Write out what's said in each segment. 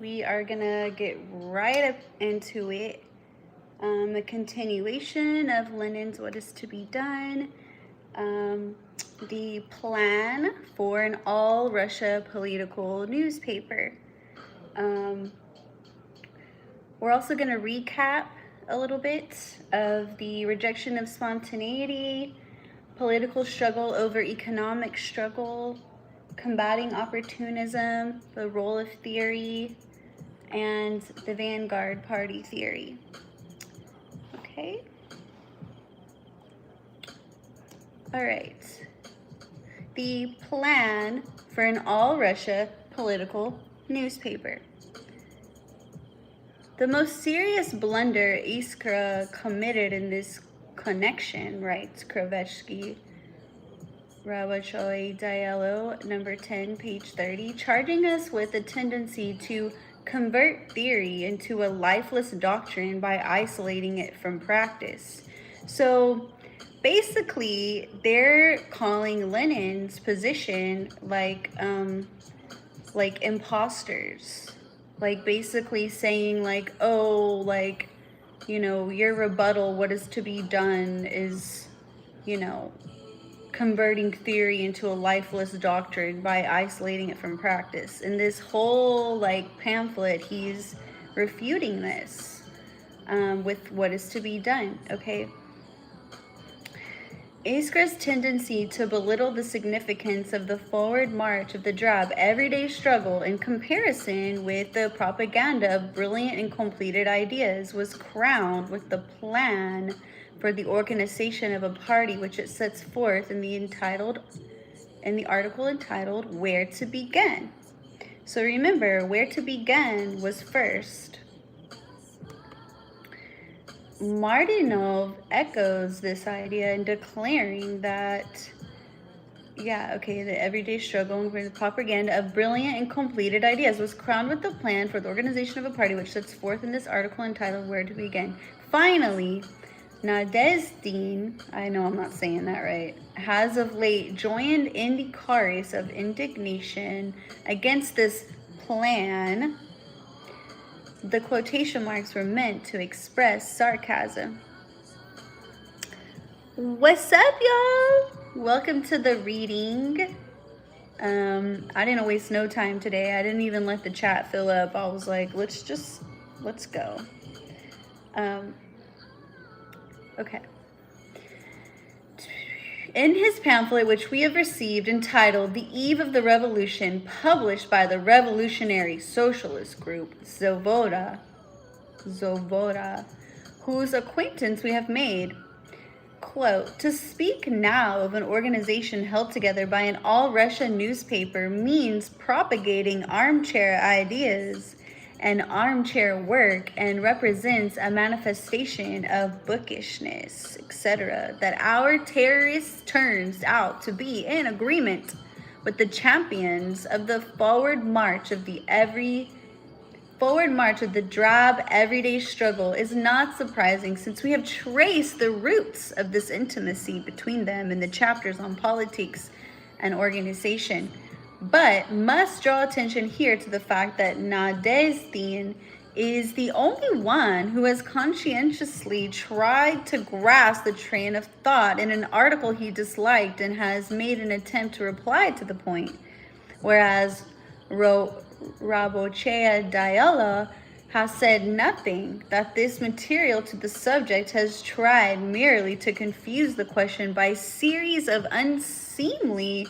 we are gonna get right up into it. The continuation of Lenin's What Is to Be Done, the plan for an all-Russia political newspaper. We're also gonna recap a little bit of the rejection of spontaneity, political struggle over economic struggle, combating opportunism, the role of theory, and the vanguard party theory. Okay. All right. The plan for an all-Russia political newspaper. The most serious blunder Iskra committed in this connection, writes Kravetsky, Rabochoi Diallo, number 10, page 30, charging us with a tendency to convert theory into a lifeless doctrine by isolating it from practice. So basically, they're calling Lenin's position like imposters. Like basically saying like, oh, like, you know, your rebuttal, what is to be done is, you know, converting theory into a lifeless doctrine by isolating it from practice. In this whole like pamphlet, he's refuting this with what is to be done, okay? Iskra's tendency to belittle the significance of the forward march of the drab everyday struggle in comparison with the propaganda of brilliant and completed ideas was crowned with the plan for the organization of a party which it sets forth in the article entitled Where to Begin. So remember, where to begin was first. Martynov echoes this idea in declaring that, the everyday struggle for the propaganda of brilliant and completed ideas was crowned with the plan for the organization of a party which sets forth in this article entitled Where to Begin. Finally, Nadezhdin, I know I'm not saying that right, has of late joined in the chorus of indignation against this plan. The quotation marks were meant to express sarcasm. What's up, y'all? Welcome to the reading. I didn't waste no time today. I didn't even let the chat fill up. I was like, let's go. Okay. In his pamphlet, which we have received, entitled The Eve of the Revolution, published by the Revolutionary Socialist Group, Zvoda, whose acquaintance we have made, quote, to speak now of an organization held together by an all-Russia newspaper means propagating armchair ideas and armchair work and represents a manifestation of bookishness, etc., that our terrorist turns out to be in agreement with the champions of the forward march of the drab everyday struggle is not surprising, since we have traced the roots of this intimacy between them in the chapters on politics and organization. But must draw attention here to the fact that Nadezhdin is the only one who has conscientiously tried to grasp the train of thought in an article he disliked and has made an attempt to reply to the point, whereas Rabochea Diallo has said nothing, that this material to the subject has tried merely to confuse the question by a series of unseemly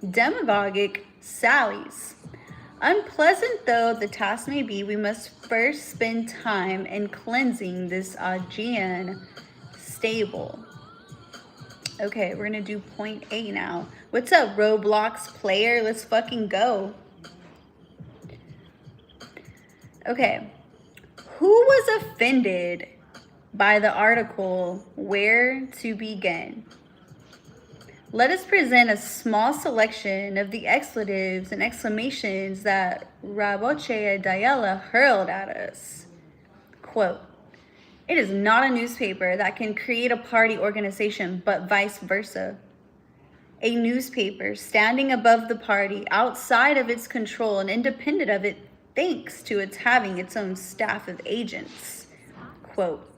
demagogic sallies. Unpleasant though the task may be, we must first spend time in cleansing this Augean stable. Okay, we're gonna do point A now. What's up, Roblox player? Let's fucking go. Okay, who was offended by the article Where to Begin? Let us present a small selection of the expletives and exclamations that Rabochea Diallo hurled at us. Quote, it is not a newspaper that can create a party organization, but vice versa. A newspaper standing above the party, outside of its control and independent of it, thanks to its having its own staff of agents. Quote,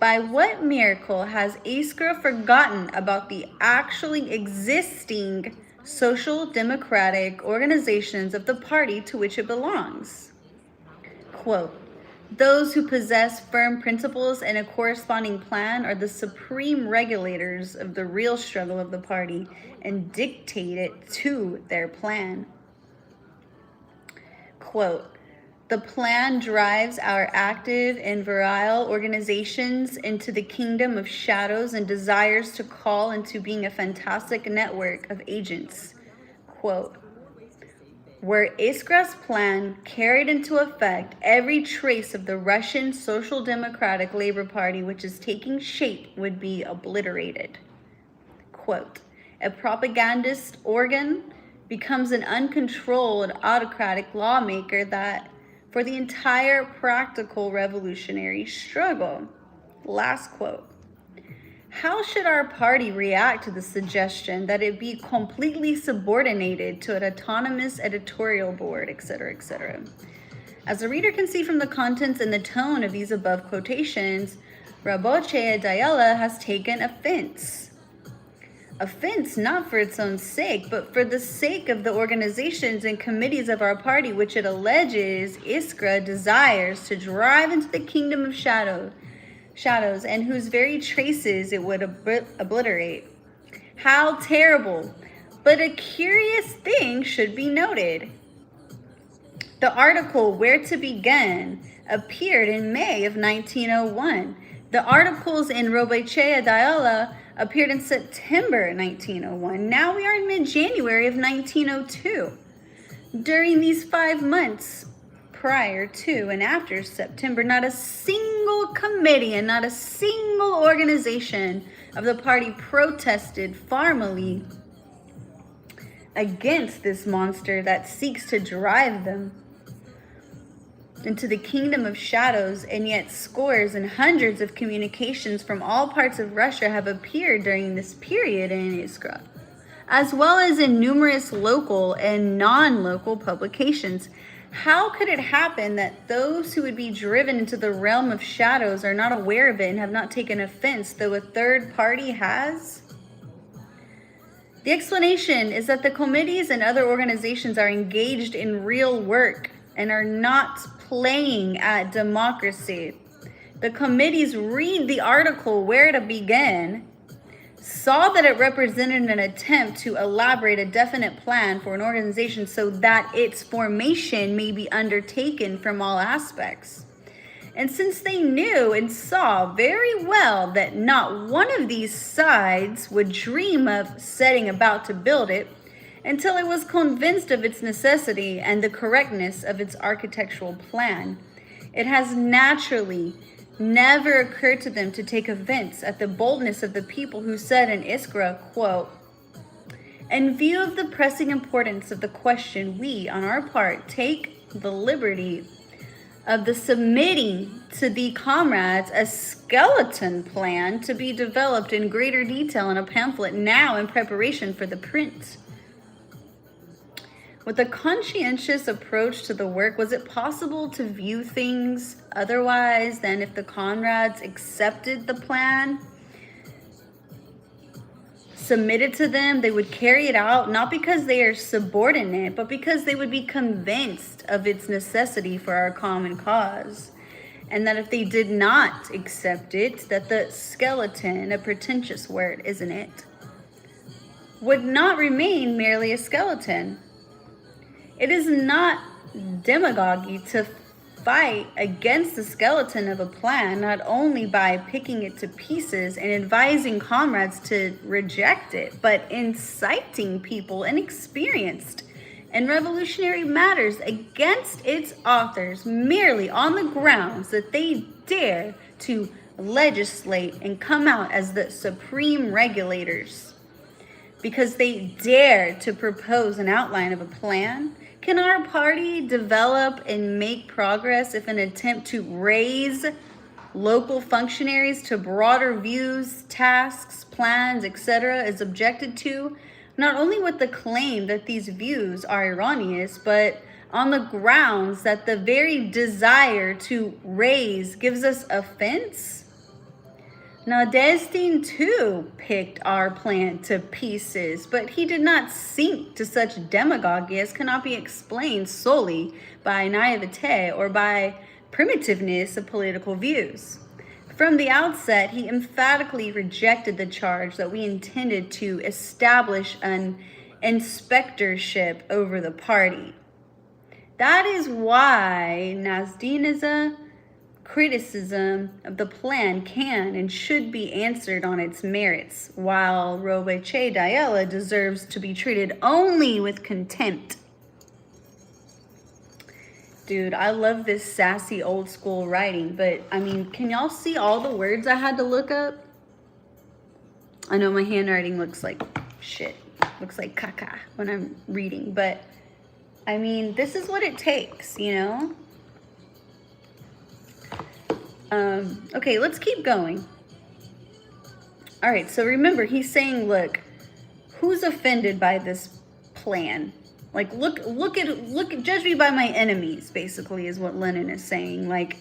by what miracle has Iskra forgotten about the actually existing social democratic organizations of the party to which it belongs? Quote, those who possess firm principles and a corresponding plan are the supreme regulators of the real struggle of the party and dictate it to their plan. Quote, the plan drives our active and virile organizations into the kingdom of shadows and desires to call into being a fantastic network of agents. Quote, were Iskra's plan carried into effect, every trace of the Russian Social Democratic Labor Party which is taking shape would be obliterated. Quote, a propagandist organ becomes an uncontrolled autocratic lawmaker that for the entire practical revolutionary struggle. Last quote. How should our party react to the suggestion that it be completely subordinated to an autonomous editorial board, etc., etc.? As the reader can see from the contents and the tone of these above quotations, Rabochea Diala has taken offense. Offense not for its own sake, but for the sake of the organizations and committees of our party, which it alleges Iskra desires to drive into the kingdom of shadows, and whose very traces it would obliterate. How terrible! But a curious thing should be noted. The article Where to Begin appeared in May of 1901. The articles in Rabochea Diala appeared in September 1901. Now we are in mid-January of 1902. During these 5 months prior to and after September, not a single committee and not a single organization of the party protested formally against this monster that seeks to drive them into the kingdom of shadows, and yet scores and hundreds of communications from all parts of Russia have appeared during this period in Iskra, as well as in numerous local and non-local publications. How could it happen that those who would be driven into the realm of shadows are not aware of it and have not taken offense, though a third party has? The explanation is that the committees and other organizations are engaged in real work and are not playing at democracy. The committees read the article Where to Begin, saw that it represented an attempt to elaborate a definite plan for an organization so that its formation may be undertaken from all aspects. And since they knew and saw very well that not one of these sides would dream of setting about to build it until it was convinced of its necessity and the correctness of its architectural plan, it has naturally never occurred to them to take offense at the boldness of the people who said in Iskra, quote, in view of the pressing importance of the question, we, on our part, take the liberty of the submitting to the comrades a skeleton plan to be developed in greater detail in a pamphlet now in preparation for the print. With a conscientious approach to the work, was it possible to view things otherwise than if the comrades accepted the plan, submitted to them, they would carry it out, not because they are subordinate, but because they would be convinced of its necessity for our common cause, and that if they did not accept it, that the skeleton, a pretentious word, isn't it, would not remain merely a skeleton. It is not demagogy to fight against the skeleton of a plan, not only by picking it to pieces and advising comrades to reject it, but inciting people inexperienced in revolutionary matters against its authors merely on the grounds that they dare to legislate and come out as the supreme regulators. Because they dare to propose an outline of a plan. Can our party develop and make progress if an attempt to raise local functionaries to broader views, tasks, plans, etc. is objected to, not only with the claim that these views are erroneous, but on the grounds that the very desire to raise gives us offense? Nadezhdin too picked our plan to pieces, but he did not sink to such demagogy as cannot be explained solely by naivete or by primitiveness of political views. From the outset, he emphatically rejected the charge that we intended to establish an inspectorship over the party. That is why Nasdin's criticism of the plan can and should be answered on its merits, while Robeche Diella deserves to be treated only with contempt. Dude, I love this sassy old school writing, but I mean, can y'all see all the words I had to look up? I know my handwriting looks like shit. Looks like caca when I'm reading, but I mean, this is what it takes, you know? Okay, let's keep going. All right, so remember, he's saying, look, who's offended by this plan? Like, look, judge me by my enemies, basically, is what Lenin is saying. Like,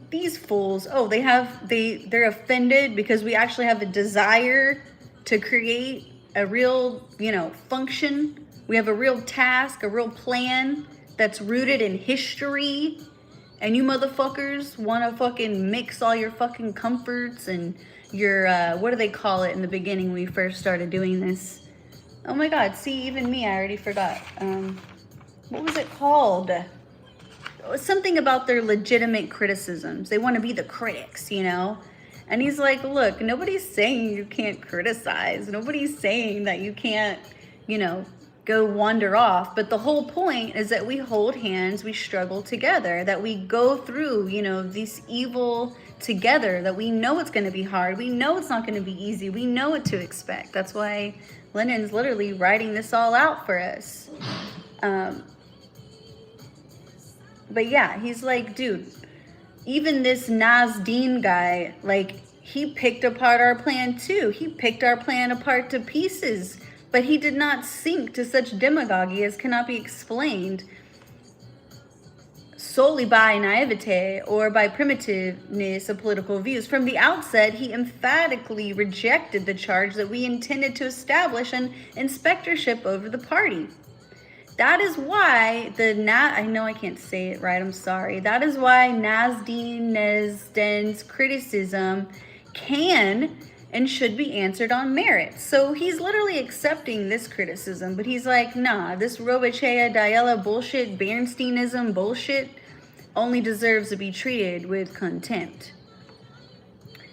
these fools, oh, they're offended because we actually have a desire to create a real, function. We have a real task, a real plan that's rooted in history. And you motherfuckers want to fucking mix all your fucking comforts and your, what do they call it in the beginning when we first started doing this? Oh my God, see, even me, I already forgot. What was it called? It was something about their legitimate criticisms. They want to be the critics, And he's like, look, nobody's saying you can't criticize. Nobody's saying that you can't, go wander off. But the whole point is that we hold hands, we struggle together, that we go through, this evil together, that we know it's going to be hard. We know it's not going to be easy. We know what to expect. That's why Lenin's literally writing this all out for us. But yeah, he's like, dude, even this Nasdin guy, like, he picked apart our plan too. He picked our plan apart to pieces. But he did not sink to such demagogy as cannot be explained solely by naivete or by primitiveness of political views. From the outset, he emphatically rejected the charge that we intended to establish an inspectorship over the party. That is why I know I can't say it right, I'm sorry. That is why Nasdin's criticism can and should be answered on merit. So he's literally accepting this criticism, but he's like, nah, this Robeche Diella bullshit, Bernsteinism bullshit only deserves to be treated with contempt.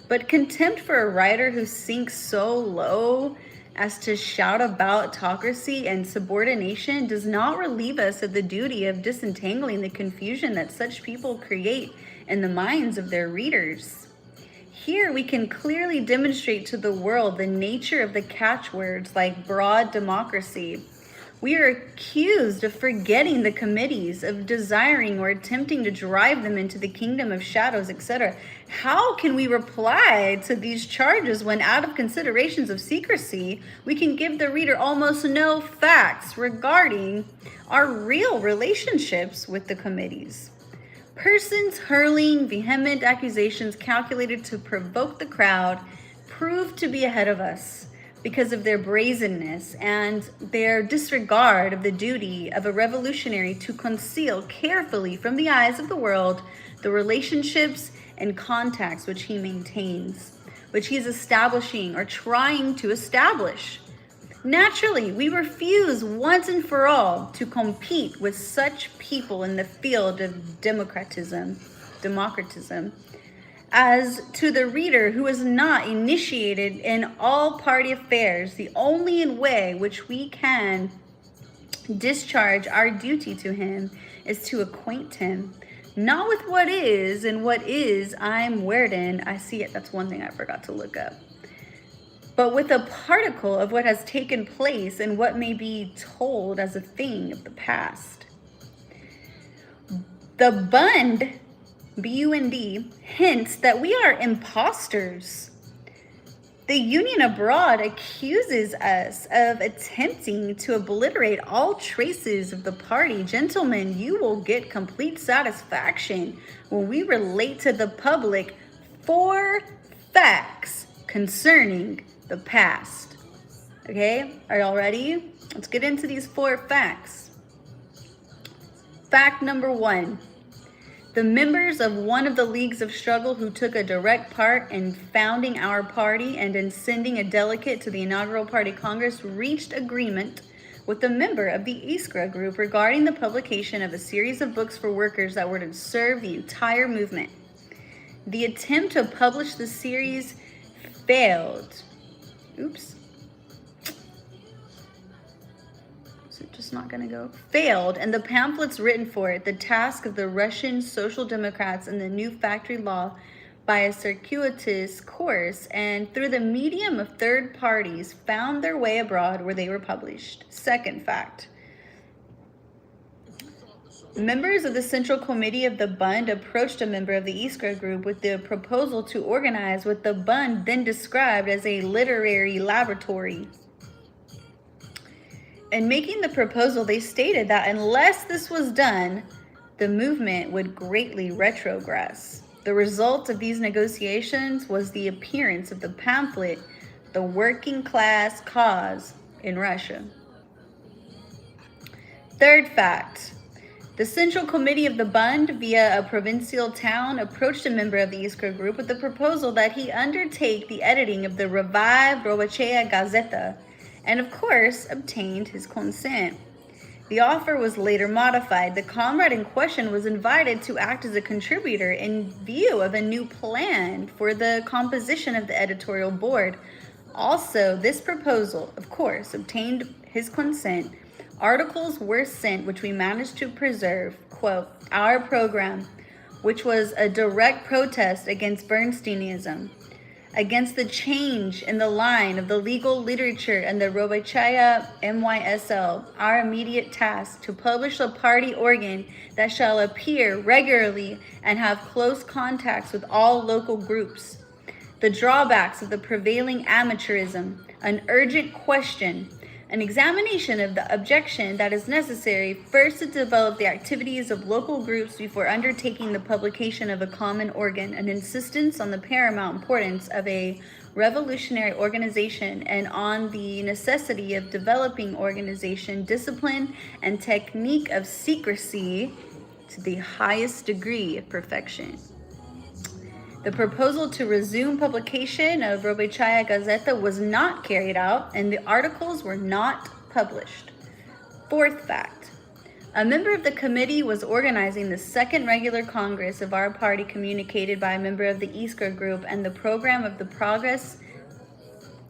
But contempt for a writer who sinks so low as to shout about autocracy and subordination does not relieve us of the duty of disentangling the confusion that such people create in the minds of their readers. Here we can clearly demonstrate to the world the nature of the catchwords like broad democracy. We are accused of forgetting the committees, of desiring or attempting to drive them into the kingdom of shadows, etc. How can we reply to these charges when, out of considerations of secrecy, we can give the reader almost no facts regarding our real relationships with the committees? Persons hurling vehement accusations calculated to provoke the crowd proved to be ahead of us because of their brazenness and their disregard of the duty of a revolutionary to conceal carefully from the eyes of the world the relationships and contacts which he maintains, which he is establishing or trying to establish. Naturally, we refuse once and for all to compete with such people in the field of democratism, as to the reader who is not initiated in all party affairs. The only way which we can discharge our duty to him is to acquaint him, not with what is, and what is, I'm wherein I see it. That's one thing I forgot to look up. But with a particle of what has taken place and what may be told as a thing of the past. The Bund, B-U-N-D, hints that we are imposters. The Union abroad accuses us of attempting to obliterate all traces of the party. Gentlemen, you will get complete satisfaction when we relate to the public 4 facts concerning the past. Okay, are y'all ready? Let's get into these 4 facts. Fact number 1. The members of one of the leagues of struggle who took a direct part in founding our party and in sending a delegate to the inaugural party congress reached agreement with a member of the Iskra group regarding the publication of a series of books for workers that were to serve the entire movement. The attempt to publish the series failed. Oops. Just not gonna go. Failed, and the pamphlets written for it, the task of the Russian Social Democrats and the new factory law by a circuitous course and through the medium of third parties found their way abroad where they were published. Second fact. Members of the Central Committee of the Bund approached a member of the Iskra group with the proposal to organize what the Bund then described as a literary laboratory. In making the proposal, they stated that unless this was done, the movement would greatly retrogress. The result of these negotiations was the appearance of the pamphlet, The Working Class Cause in Russia. Third fact. The Central Committee of the Bund, via a provincial town, approached a member of the Iskra group with the proposal that he undertake the editing of the revived Robochea Gazeta, and of course obtained his consent. The offer was later modified. The comrade in question was invited to act as a contributor in view of a new plan for the composition of the editorial board. Also, this proposal, of course, obtained his consent. Articles were sent, which we managed to preserve, quote, our program, which was a direct protest against Bernsteinism, against the change in the line of the legal literature and the Robochaya MYSL, our immediate task to publish a party organ that shall appear regularly and have close contacts with all local groups. The drawbacks of the prevailing amateurism, an urgent question, an examination of the objection that is necessary first to develop the activities of local groups before undertaking the publication of a common organ, an insistence on the paramount importance of a revolutionary organization and on the necessity of developing organization, discipline, and technique of secrecy to the highest degree of perfection. The proposal to resume publication of Robochaya Gazeta was not carried out, and the articles were not published. Fourth fact. A member of the committee was organizing the second regular congress of our party, communicated by a member of the Iskra group and the program of the progress,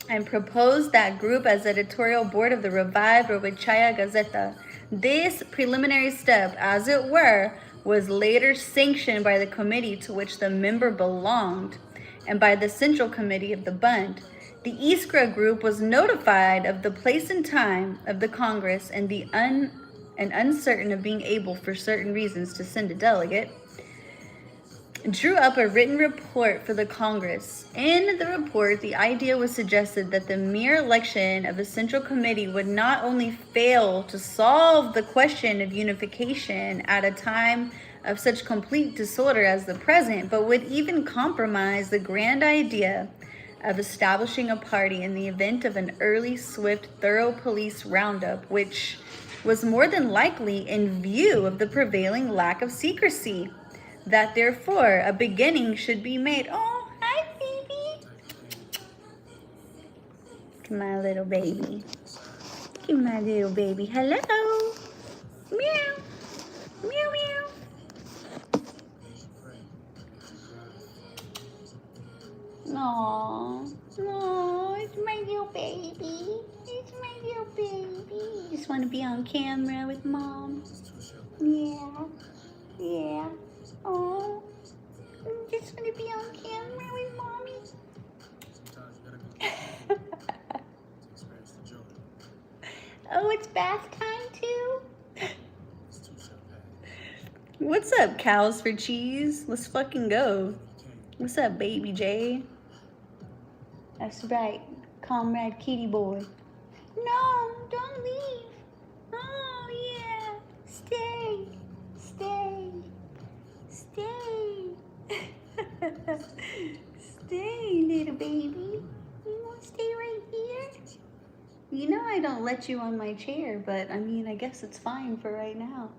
and proposed that group as editorial board of the revived Robochaya Gazeta. This preliminary step, as it were, was later sanctioned by the committee to which the member belonged and by the Central Committee of the Bund. The Iskra group was notified of the place and time of the Congress and uncertain of being able for certain reasons to send a delegate, drew up a written report for the Congress. In the report, the idea was suggested that the mere election of a Central Committee would not only fail to solve the question of unification at a time of such complete disorder as the present, but would even compromise the grand idea of establishing a party in the event of an early, swift, thorough police roundup, which was more than likely in view of the prevailing lack of secrecy. That therefore a beginning should be made. Oh, hi, baby. Look at my little baby. Look at my little baby. Hello. Meow. Meow, meow. Aww. Aww, it's my little baby. It's my little baby. You just want to be on camera with mom? Yeah. Yeah. Oh, just want to be on camera with mommy. Oh, it's bath time too? What's up, cows for cheese? Let's fucking go. What's up, baby J? That's right, Comrade Kitty Boy. No, don't leave. Oh, yeah. Stay. Stay. Stay. Stay, little baby. You want to stay right here? You know I don't let you on my chair, but I mean, I guess it's fine for right now.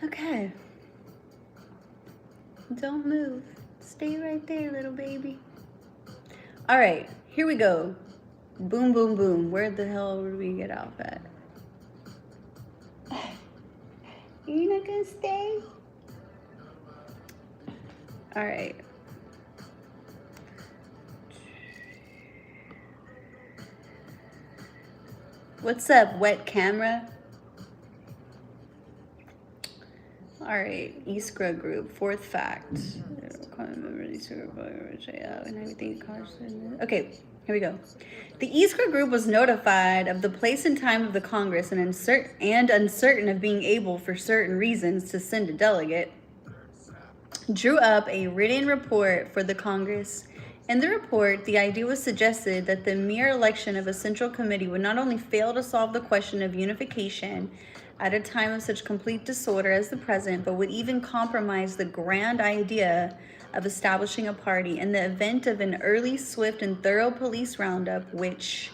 Okay. Don't move. Stay right there, little baby. All right, here we go. Boom, boom, boom. Where the hell would we get off at? You're not gonna stay? All right. What's up, wet camera? All right, Iskra group, fourth fact. Okay, here we go. The Iskra group was notified of the place and time of the Congress and uncertain of being able, for certain reasons, to send a delegate. Drew up a written report for the Congress. In the report, the idea was suggested that the mere election of a central committee would not only fail to solve the question of unification at a time of such complete disorder as the present, but would even compromise the grand idea of establishing a party in the event of an early, swift, and thorough police roundup, which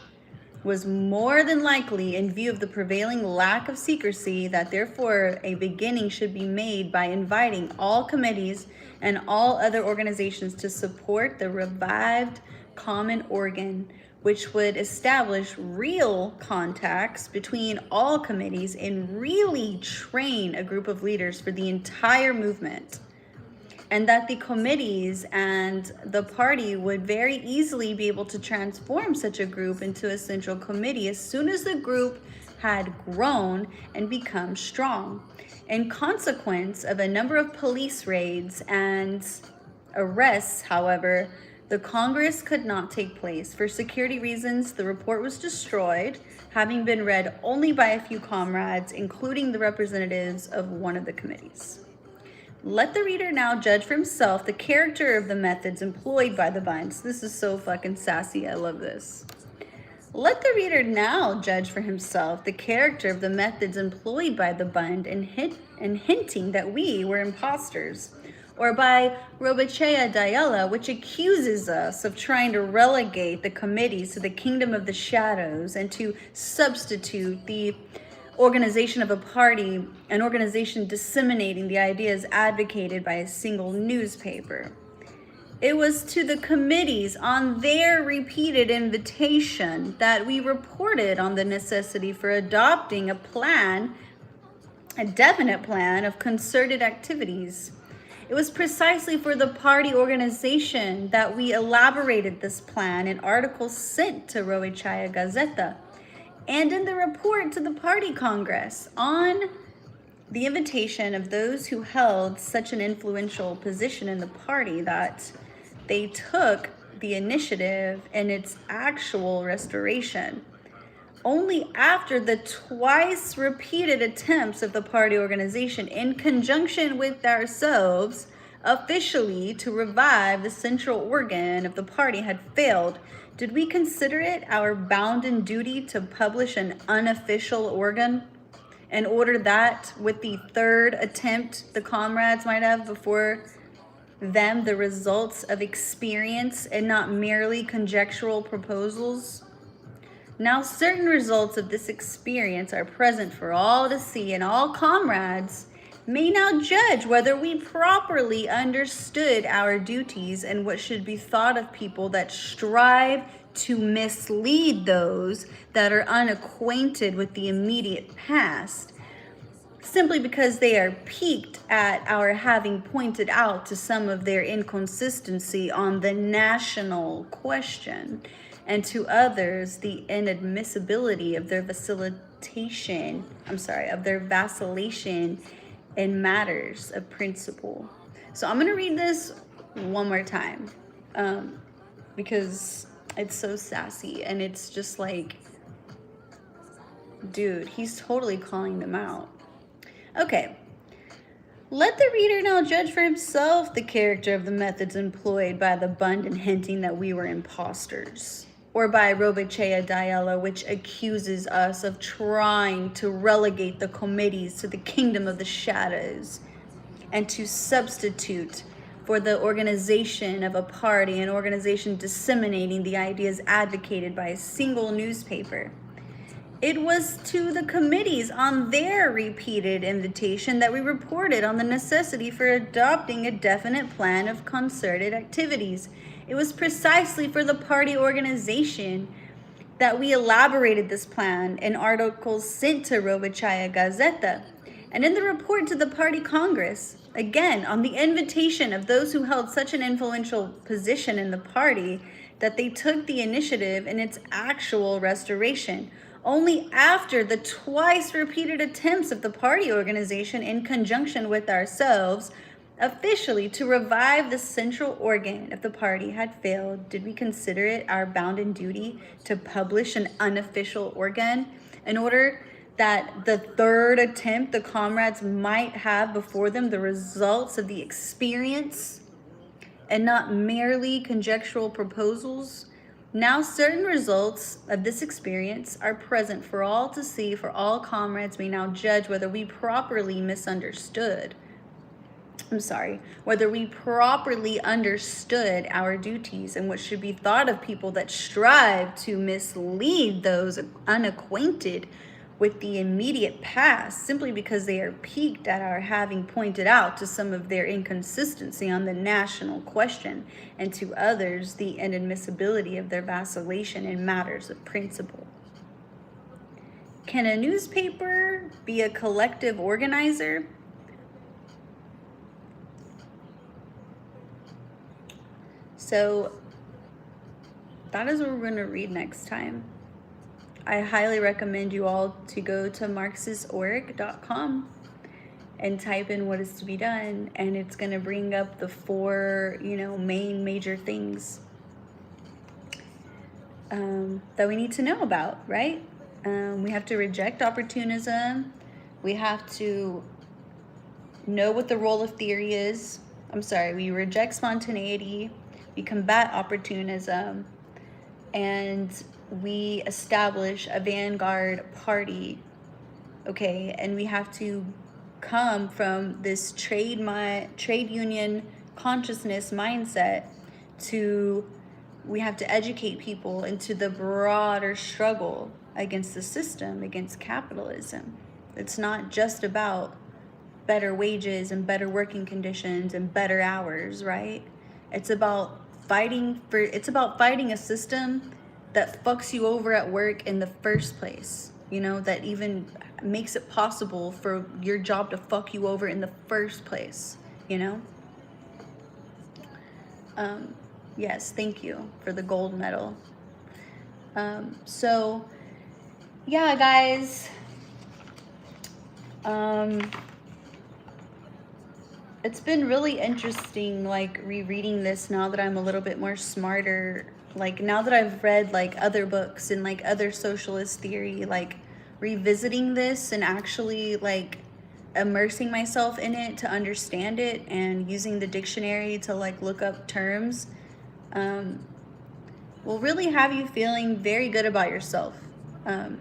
was more than likely in view of the prevailing lack of secrecy, that therefore a beginning should be made by inviting all committees and all other organizations to support the revived common organ, which would establish real contacts between all committees and really train a group of leaders for the entire movement. And that the committees and the party would very easily be able to transform such a group into a central committee as soon as the group had grown and become strong. In consequence of a number of police raids and arrests, however, the Congress could not take place. For security reasons, the report was destroyed, having been read only by a few comrades, including the representatives of one of the committees. Let the reader now judge for himself the character of the methods employed by the Bunds. This is so fucking sassy. I love this. Let the reader now judge for himself the character of the methods employed by the Bund in hinting that we were imposters, or by Robachea Diella, which accuses us of trying to relegate the committees to the kingdom of the shadows and to substitute the organization of a party, an organization disseminating the ideas advocated by a single newspaper. It was to the committees on their repeated invitation that we reported on the necessity for adopting a plan, a definite plan of concerted activities. It was precisely for the party organization that we elaborated this plan in articles sent to Roichaya Gazeta and in the report to the party congress on the invitation of those who held such an influential position in the party that they took the initiative in its actual restoration. Only after the twice repeated attempts of the party organization in conjunction with ourselves officially to revive the central organ of the party had failed, did we consider it our bounden duty to publish an unofficial organ, in order that with the third attempt the comrades might have before them the results of experience and not merely conjectural proposals. Now certain results of this experience are present for all to see, and all comrades may now judge whether we properly understood our duties and what should be thought of people that strive to mislead those that are unacquainted with the immediate past, simply because they are piqued at our having pointed out to some of their inconsistency on the national question, and to others the inadmissibility of their vacillation in matters of principle. So I'm gonna read this one more time because it's so sassy, and it's just like, dude, he's totally calling them out. Okay. Let the reader now judge for himself the character of the methods employed by the Bund in hinting that we were impostors, or by Robachea Diella, which accuses us of trying to relegate the committees to the kingdom of the shadows and to substitute for the organization of a party, an organization disseminating the ideas advocated by a single newspaper. It was to the committees on their repeated invitation that we reported on the necessity for adopting a definite plan of concerted activities. It was precisely for the party organization that we elaborated this plan in articles sent to Rovachaya Gazeta and in the report to the party congress, again on the invitation of those who held such an influential position in the party that they took the initiative in its actual restoration, only after the twice repeated attempts of the party organization in conjunction with ourselves officially to revive the central organ of the party had failed, did we consider it our bounden duty to publish an unofficial organ in order that the third attempt the comrades might have before them the results of the experience and not merely conjectural proposals. Now certain results of this experience are present for all to see, for all comrades may now judge whether we properly understood our duties and what should be thought of people that strive to mislead those unacquainted with the immediate past simply because they are piqued at our having pointed out to some of their inconsistency on the national question and to others the inadmissibility of their vacillation in matters of principle. Can a newspaper be a collective organizer? So that is what we're going to read next time. I highly recommend you all to go to marxisorg.com and type in what is to be done, and it's going to bring up the four, main major things that we need to know about, right? We have to reject opportunism. We have to know what the role of theory is. We reject spontaneity. We combat opportunism, and we establish a vanguard party, okay? And we have to come from this trade union consciousness mindset we have to educate people into the broader struggle against the system, against capitalism. It's not just about better wages and better working conditions and better hours, right? It's about fighting a system that fucks you over at work in the first place, that even makes it possible for your job to fuck you over in the first place, Yes, thank you for the gold medal. So, yeah, guys. It's been really interesting, rereading this now that I'm a little bit more smarter. Now that I've read, other books and, other socialist theory, revisiting this and actually, immersing myself in it to understand it and using the dictionary to, look up terms, will really have you feeling very good about yourself, And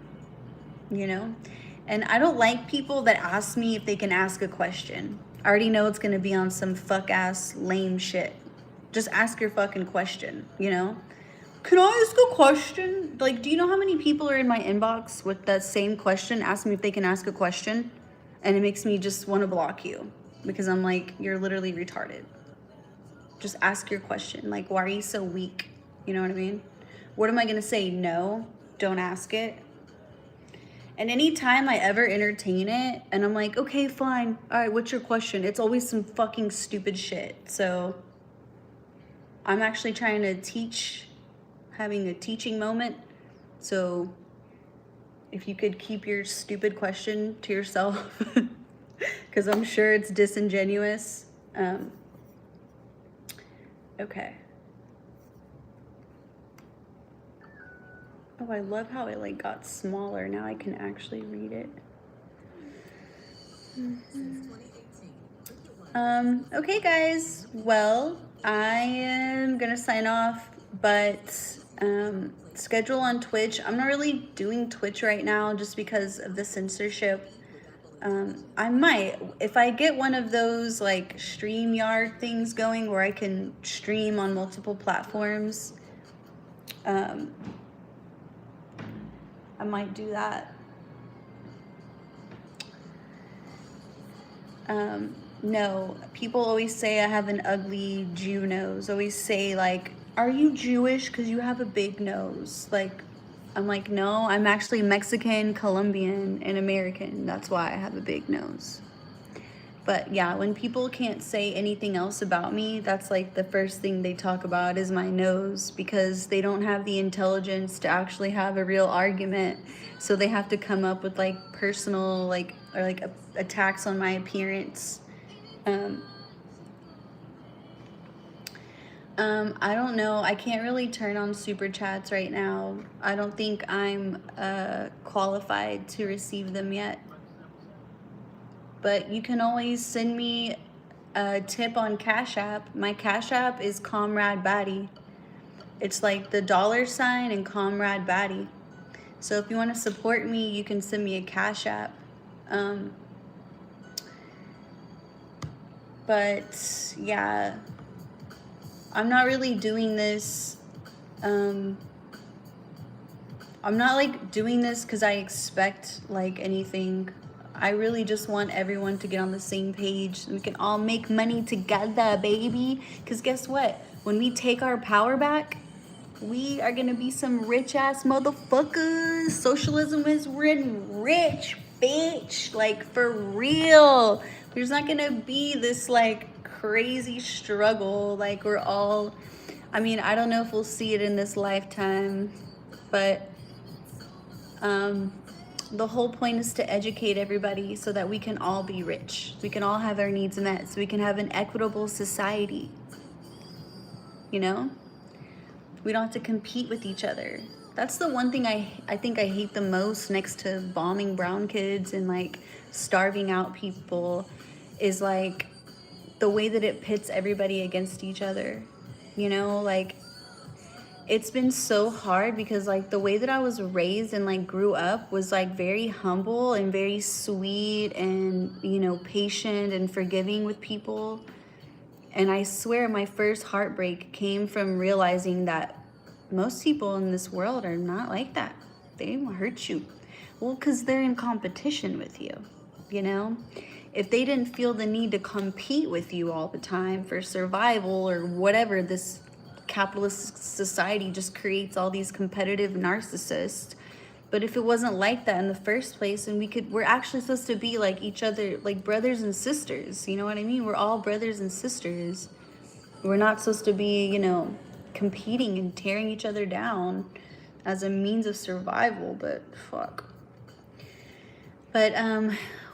I don't like people that ask me if they can ask a question. I already know it's going to be on some fuck-ass lame shit. Just ask your fucking question, Can I ask a question? Do you know how many people are in my inbox with that same question, asking me if they can ask a question? And it makes me just want to block you because I'm like, you're literally retarded. Just ask your question. Why are you so weak? You know what I mean? What am I going to say? No, don't ask it. And anytime I ever entertain it and I'm like, okay, fine. All right, what's your question? It's always some fucking stupid shit. So I'm actually trying to having a teaching moment. So if you could keep your stupid question to yourself, because I'm sure it's disingenuous. Okay. Oh, I love how it got smaller. Now I can actually read it. Okay, guys. Well, I am gonna sign off, but schedule on Twitch. I'm not really doing Twitch right now just because of the censorship. I might, if I get one of those like StreamYard things going where I can stream on multiple platforms, um, I might do that. No, people always say I have an ugly Jew nose. Always say like, "Are you Jewish? Because you have a big nose." Like, I'm like, no, I'm actually Mexican, Colombian, and American. That's why I have a big nose. But yeah, when people can't say anything else about me, that's like the first thing they talk about is my nose, because they don't have the intelligence to actually have a real argument. So they have to come up with like personal, like, or like attacks on my appearance. Um, I don't know. I can't really turn on super chats right now. I don't think I'm qualified to receive them yet. But you can always send me a tip on Cash App. My Cash App is comradebaddie. It's like the $ and comradebaddie. So if you want to support me, you can send me a Cash App. But yeah, I'm not really doing this. I'm not like doing this because I expect like anything. I really just want everyone to get on the same page and we can all make money together, baby. Because guess what? When we take our power back, we are gonna be some rich ass motherfuckers. Socialism is written rich, bitch. Like for real. There's not gonna be this like crazy struggle. Like we're all, I mean, I don't know if we'll see it in this lifetime, but the whole point is to educate everybody so that we can all be rich. We can all have our needs met, so we can have an equitable society. You know? We don't have to compete with each other. That's the one thing I think I hate the most, next to bombing brown kids and like starving out people, is like the way that it pits everybody against each other. You know, like it's been so hard because like the way that I was raised and like grew up was like very humble and very sweet and, you know, patient and forgiving with people. And I swear my first heartbreak came from realizing that most people in this world are not like that. They won't hurt you. Well, because they're in competition with you, you know? If they didn't feel the need to compete with you all the time for survival or whatever, this capitalist society just creates all these competitive narcissists. But if it wasn't like that in the first place, and we're actually supposed to be like each other, like brothers and sisters, you know what I mean? We're all brothers and sisters. We're not supposed to be, you know, competing and tearing each other down as a means of survival, but fuck. But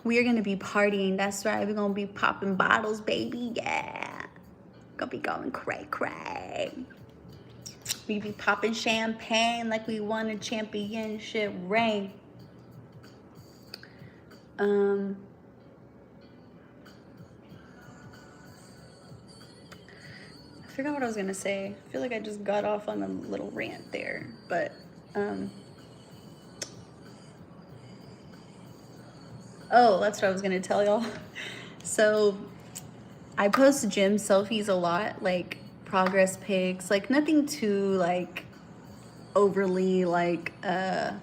we are gonna be partying, that's right. We're gonna be popping bottles, baby, yeah. Gonna be going cray. We be popping champagne like we won a championship ring. I forgot what I was gonna say. I feel like I just got off on a little rant there, but oh, that's what I was gonna tell y'all. So I post gym selfies a lot, like progress pics, like nothing too like overly like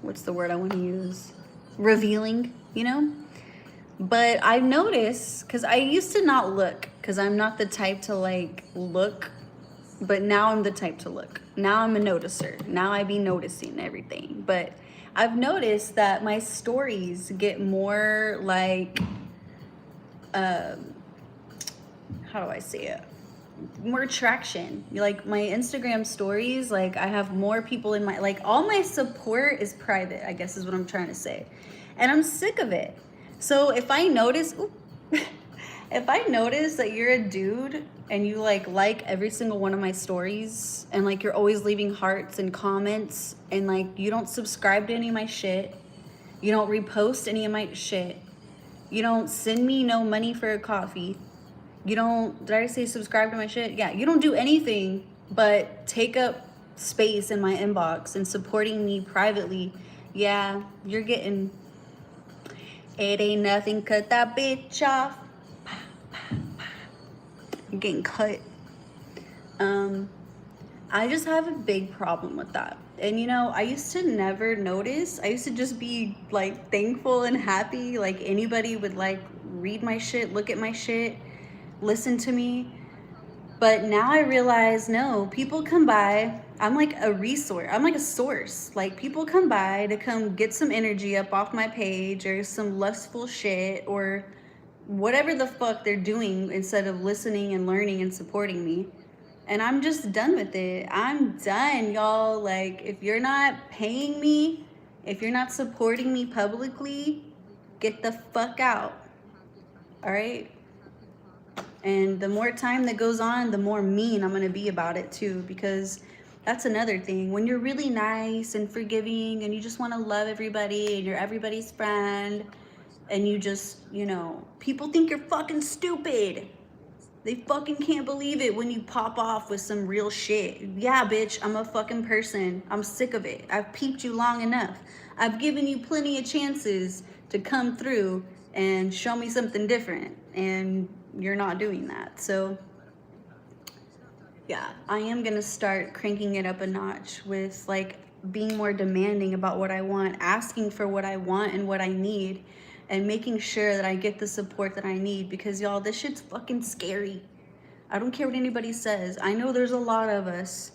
what's the word I want to use, revealing, you know. But I noticed, because I used to not look, because I'm not the type to like look, but now I'm the type to look. Now I'm a noticer. Now I be noticing everything. But I've noticed that my stories get more like how do I say it, more traction. Like my Instagram stories, like I have more people in my, like all my support is private, I guess is what I'm trying to say. And I'm sick of it. So if I notice, if I notice that you're a dude and you like every single one of my stories, and like you're always leaving hearts and comments, and like you don't subscribe to any of my shit, you don't repost any of my shit, you don't send me no money for a coffee, You don't, did I say subscribe to my shit? Yeah, you don't do anything but take up space in my inbox and supporting me privately. Yeah, you're getting, it ain't nothing, cut that bitch off. You're getting cut. I just have a big problem with that. And you know, I used to never notice. I used to just be like thankful and happy. Like anybody would like read my shit, look at my shit, listen to me. But now I realize no, people come by. I'm like a resource. I'm like a source. Like people come by to come get some energy up off my page or some lustful shit or whatever the fuck they're doing instead of listening and learning and supporting me. And I'm just done with it. I'm done, y'all. Like, if you're not paying me, if you're not supporting me publicly, get the fuck out. All right? And the more time that goes on, the more mean I'm going to be about it too, because that's another thing. When you're really nice and forgiving and you just want to love everybody and you're everybody's friend and you just, you know, people think you're fucking stupid. They fucking can't believe it when you pop off with some real shit. Yeah, bitch, I'm a fucking person. I'm sick of it. I've peeped you long enough. I've given you plenty of chances to come through and show me something different, and you're not doing that. So, yeah, I am gonna start cranking it up a notch with like being more demanding about what I want, asking for what I want and what I need, and making sure that I get the support that I need, because y'all, this shit's fucking scary. I don't care what anybody says. I know there's a lot of us,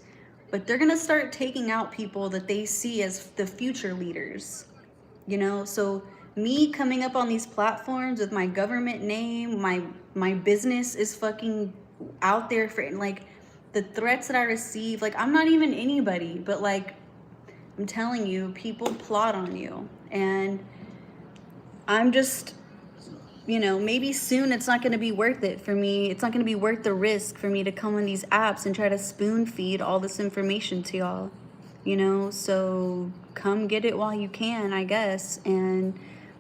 but they're gonna start taking out people that they see as the future leaders, you know? So me coming up on these platforms with my government name, my business is fucking out there for like the threats that I receive. Like I'm not even anybody, but like I'm telling you, people plot on you. And I'm just, you know, maybe soon it's not going to be worth it for me. It's not going to be worth the risk for me to come on these apps and try to spoon feed all this information to y'all, you know? So come get it while you can, I guess. And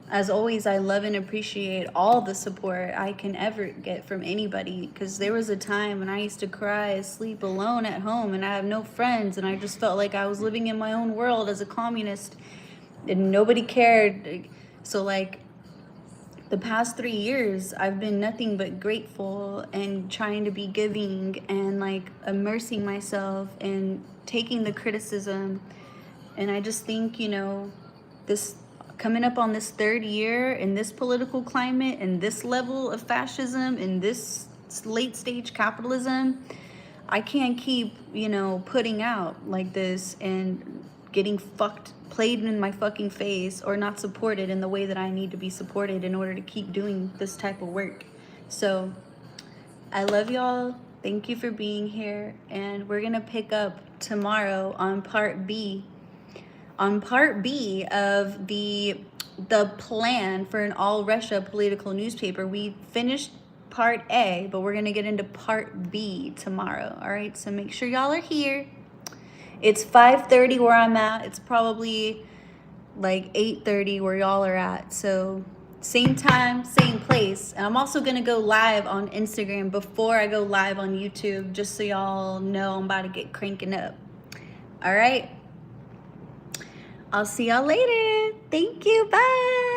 as always, I love and appreciate all the support I can ever get from anybody, because there was a time when I used to cry, sleep alone at home, and I have no friends, and I just felt like I was living in my own world as a communist and nobody cared. So like the past 3 years, I've been nothing but grateful and trying to be giving and like immersing myself and taking the criticism. And I just think, you know, this coming up on this 3rd year in this political climate and this level of fascism and this late stage capitalism, I can't keep, you know, putting out like this and getting played in my fucking face or not supported in the way that I need to be supported in order to keep doing this type of work. So I love y'all. Thank you for being here. And we're gonna pick up tomorrow on part B. On part B of the plan for an all Russia political newspaper. We finished part A, but we're gonna get into part B tomorrow. All right, so make sure y'all are here. It's 5:30 where I'm at. It's probably like 8:30 where y'all are at. So same time, same place. And I'm also gonna go live on Instagram before I go live on YouTube, just so y'all know I'm about to get cranking up. All right. I'll see y'all later. Thank you. Bye.